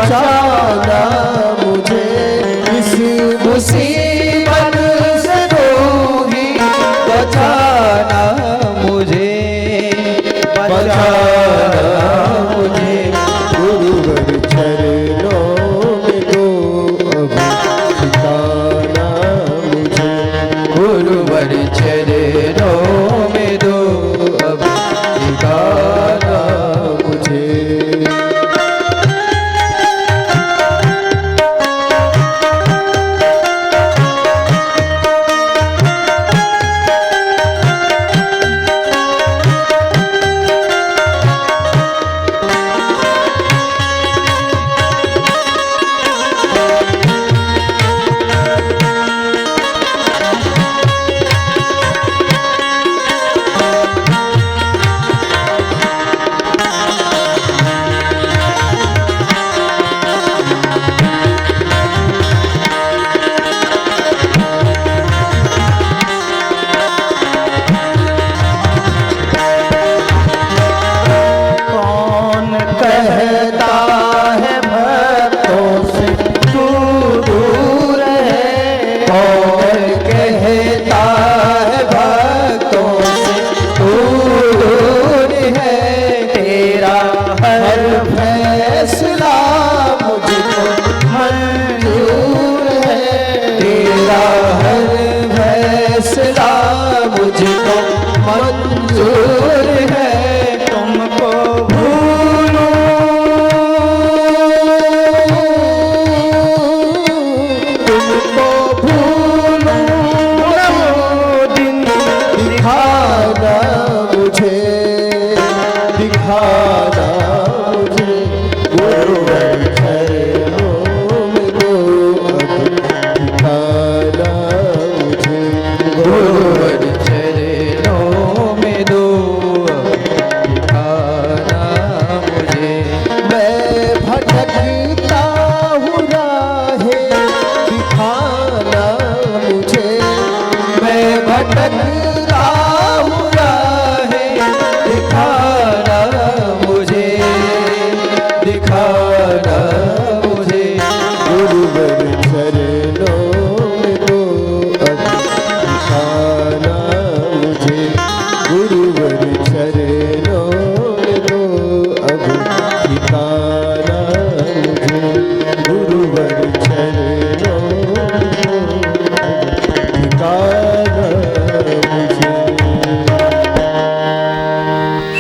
बचाना मुझे इस मुसीबत से तू ही बचाना मुझे, बचाना मुझे। गुरुवर चरणों में दो अब ठिकाना मुझे, गुरुवर चरणों में दो अब ठिकाना मुझे।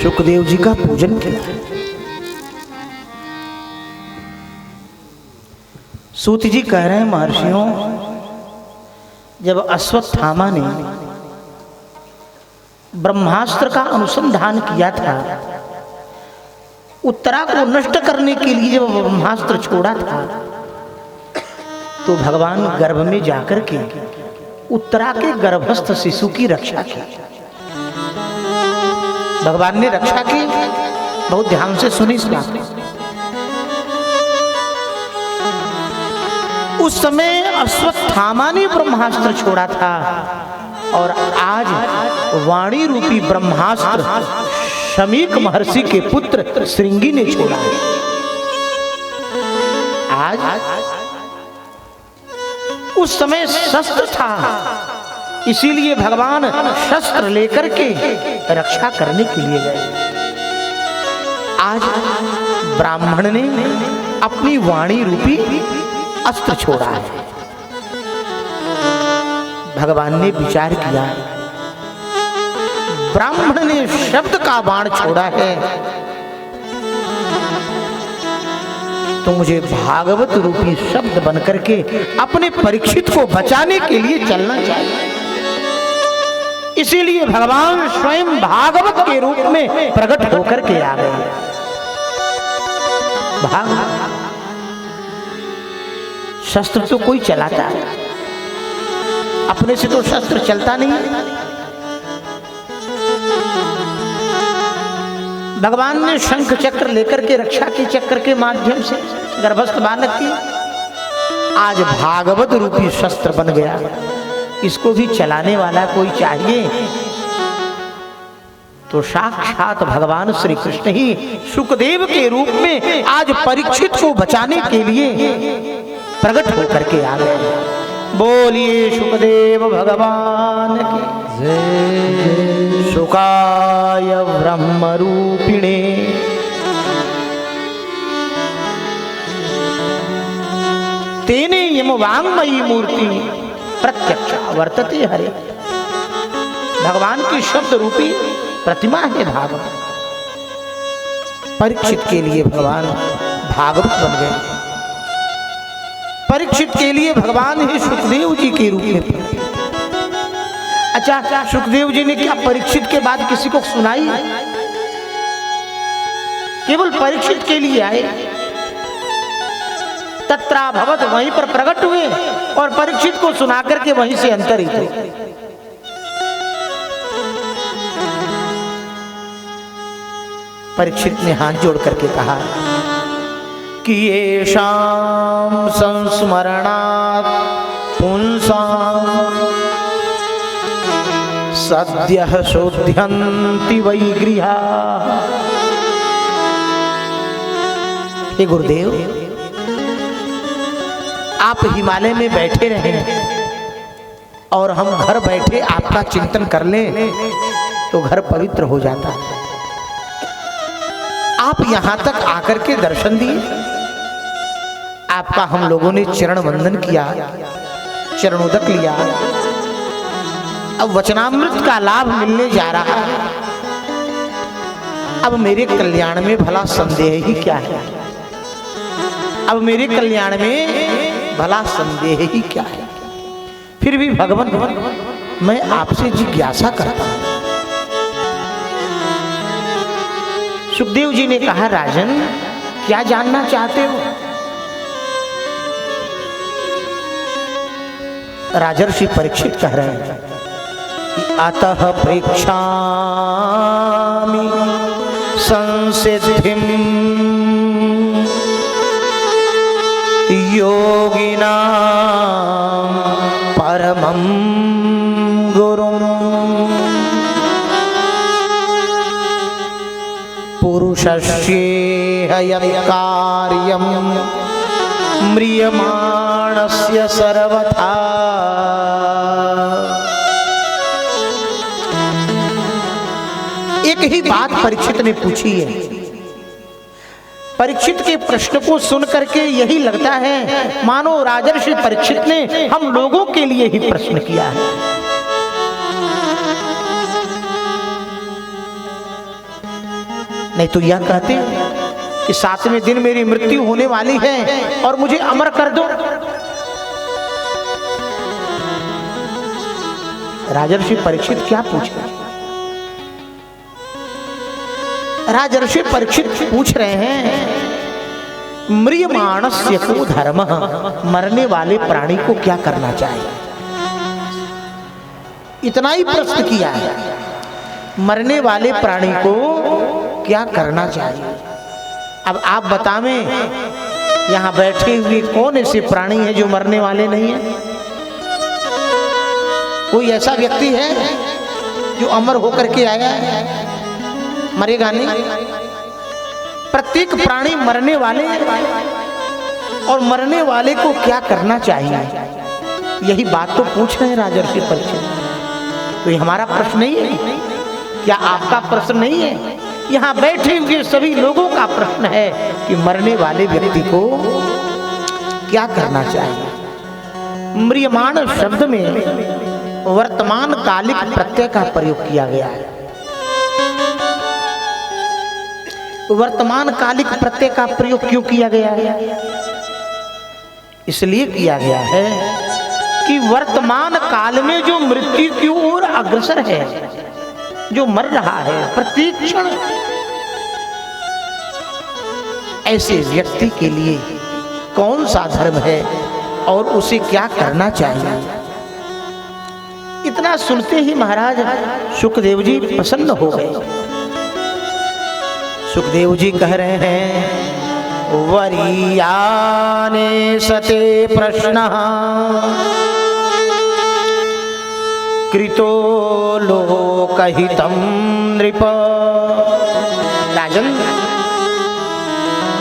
सुखदेव जी का पूजन किया। सूत जी कह रहे हैं महर्षियों, जब अश्वत्थामा ने ब्रह्मास्त्र का अनुसंधान किया था, उत्तरा को नष्ट करने के लिए जब ब्रह्मास्त्र छोड़ा था, तो भगवान गर्भ में जाकर के उत्तरा के गर्भस्थ शिशु की रक्षा की। भगवान ने रक्षा की। बहुत ध्यान से सुनी इस बात। उस समय अश्वत्थामा ने ब्रह्मास्त्र छोड़ा था और आज वाणी रूपी ब्रह्मास्त्र शमीक महर्षि के पुत्र श्रृंगी ने छोड़ा। आज उस समय शस्त्र था, इसीलिए भगवान शस्त्र लेकर के रक्षा करने के लिए गए। आज ब्राह्मण ने अपनी वाणी रूपी अस्त्र छोड़ा है। भगवान ने विचार किया, ब्राह्मण ने शब्द का बाण छोड़ा है, तो मुझे भागवत रूपी शब्द बनकर के अपने परीक्षित को बचाने के लिए चलना चाहिए। इसीलिए भगवान स्वयं भागवत के रूप में प्रकट होकर के आ गए। शस्त्र तो कोई चलाता है, अपने से तो शस्त्र चलता नहीं। भगवान ने शंख चक्र लेकर के रक्षा की, चक्र के माध्यम से गर्भस्थ बालक की। आज भागवत रूपी शस्त्र बन गया। इसको भी चलाने वाला कोई चाहिए। तो साक्षात भगवान श्री कृष्ण ही सुखदेव के रूप में आज परीक्षित को बचाने के लिए प्रकट होकर के आ गए। बोलिए सुखदेव भगवान की जय। सुखाय ब्रह्म रूपिणे तेने यम वांगमयी मूर्ति प्रत्यक्ष वर्तते हरे। भगवान की शब्द रूपी प्रतिमा है भागवत। परीक्षित के लिए भगवान भागवत बन गए। परीक्षित के लिए भगवान ही सुखदेव जी के रूप में। अच्छा, सुखदेव जी ने क्या परीक्षित के बाद किसी को सुनाई? केवल परीक्षित के लिए आए। तत्रा भवत वहीं पर प्रकट हुए और परीक्षित को सुना करके वहीं से अंतरित हुए। परीक्षित ने हाथ जोड़ करके कहा कि येषां संस्मरणात् पुंसां सद्यः शोध्यन्ति वै गृहाः। हे गुरुदेव, आप हिमालय में बैठे रहें और हम घर बैठे आपका चिंतन कर लें तो घर पवित्र हो जाता है। आप यहां तक आकर के दर्शन दिए, आपका हम लोगों ने चरण वंदन किया, चरणोदक लिया। अब वचनामृत का लाभ मिलने जा रहा है। अब मेरे कल्याण में भला संदेह ही क्या है? अब मेरे कल्याण में भला संदेह ही क्या है? फिर भी भगवान मैं आपसे जिज्ञासा करता हूं। सुखदेव जी ने कहा, राजन क्या जानना चाहते हो? राजर्षि परीक्षित कह रहे हैं कि अतः प्रेक्षामि संसिद्धिं योगिनां परमं गुरुं पुरुषस्येह यत्कार्यं म्रियमाणस्य सर्वथा। एक ही बात परीक्षित ने पूछी है। परीक्षित के प्रश्न को सुन करके यही लगता है मानो राजर्षि परीक्षित ने हम लोगों के लिए ही प्रश्न किया है। नहीं तो यह कहते कि 7वें दिन मेरी मृत्यु होने वाली है और मुझे अमर कर दो। राजर्षि परीक्षित क्या पूछे? राजर्षि परीक्षित पूछ रहे हैं म्रियमाणस्य को धर्म, मरने वाले प्राणी को क्या करना चाहिए? इतना ही प्रश्न किया है, मरने वाले प्राणी को क्या करना चाहिए। अब आप बतावें यहां बैठे हुए कौन ऐसे प्राणी हैं जो मरने वाले नहीं है? कोई ऐसा व्यक्ति है जो अमर होकर के आया है? मरेगा नहीं। प्रत्येक प्राणी मरने वाले और मरने वाले को क्या करना चाहिए, यही बात तो पूछ रहे हैं राजर्षि परीक्षित। तो ये हमारा प्रश्न नहीं है क्या? आपका प्रश्न नहीं है? यहाँ बैठे हुए सभी लोगों का प्रश्न है कि मरने वाले व्यक्ति को क्या करना चाहिए। म्रियमाण शब्द में वर्तमान कालिक प्रत्यय का प्रयोग किया गया है। वर्तमान कालिक प्रत्यय का प्रयोग क्यों किया गया है? इसलिए किया गया है कि वर्तमान काल में जो मृत्यु की ओर अग्रसर है, जो मर रहा है प्रत्येक क्षण, ऐसे व्यक्ति के लिए कौन सा धर्म है और उसे क्या करना चाहिए। इतना सुनते ही महाराज सुखदेव जी प्रसन्न हो गए। सुखदेव जी कह रहे हैं वरीयाने सते प्रश्न कृतो लोकहितं नृप। राजन,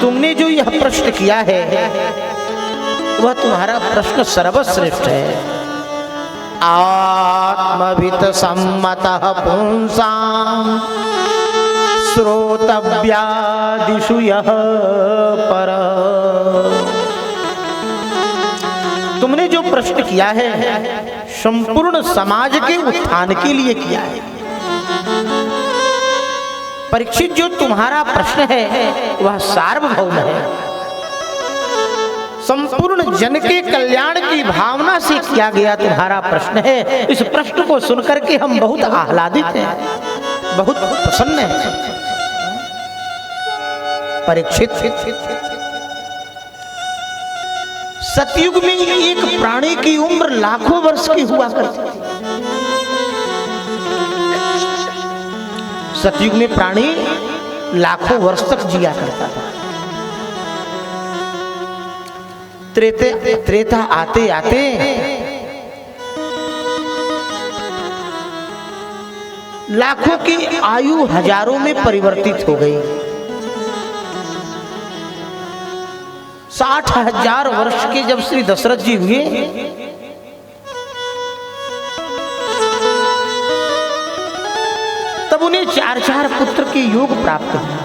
तुमने जो यह प्रश्न किया है वह तुम्हारा प्रश्न सर्वश्रेष्ठ है। आत्मवित सम्मतः पुंसां श्रोतव्यादिषु यः पर। तुमने जो प्रश्न किया है संपूर्ण समाज के उत्थान के लिए किया है। परीक्षित, जो तुम्हारा प्रश्न है वह सार्वभौम है। संपूर्ण जन के कल्याण की भावना से किया गया तुम्हारा प्रश्न है। इस प्रश्न को सुनकर के हम बहुत आह्लादित हैं, बहुत प्रसन्न हैं। परीक्षित, सतयुग में एक प्राणी की उम्र लाखों वर्ष की हुआ करती थी। सतयुग में प्राणी लाखों वर्ष तक जिया करता था। त्रेता आते आते लाखों की आयु हजारों में परिवर्तित हो गई। 60,000 वर्ष के जब श्री दशरथ जी हुए तब उन्हें 4 पुत्र के योग प्राप्त हुआ।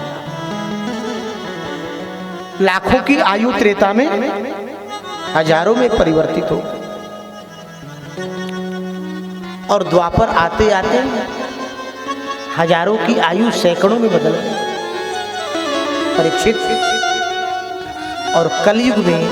लाखों की आयु त्रेता में हजारों में परिवर्तित हो और द्वापर आते आते हजारों की आयु सैकड़ों में बदल गई। परीक्षित, और कलयुग में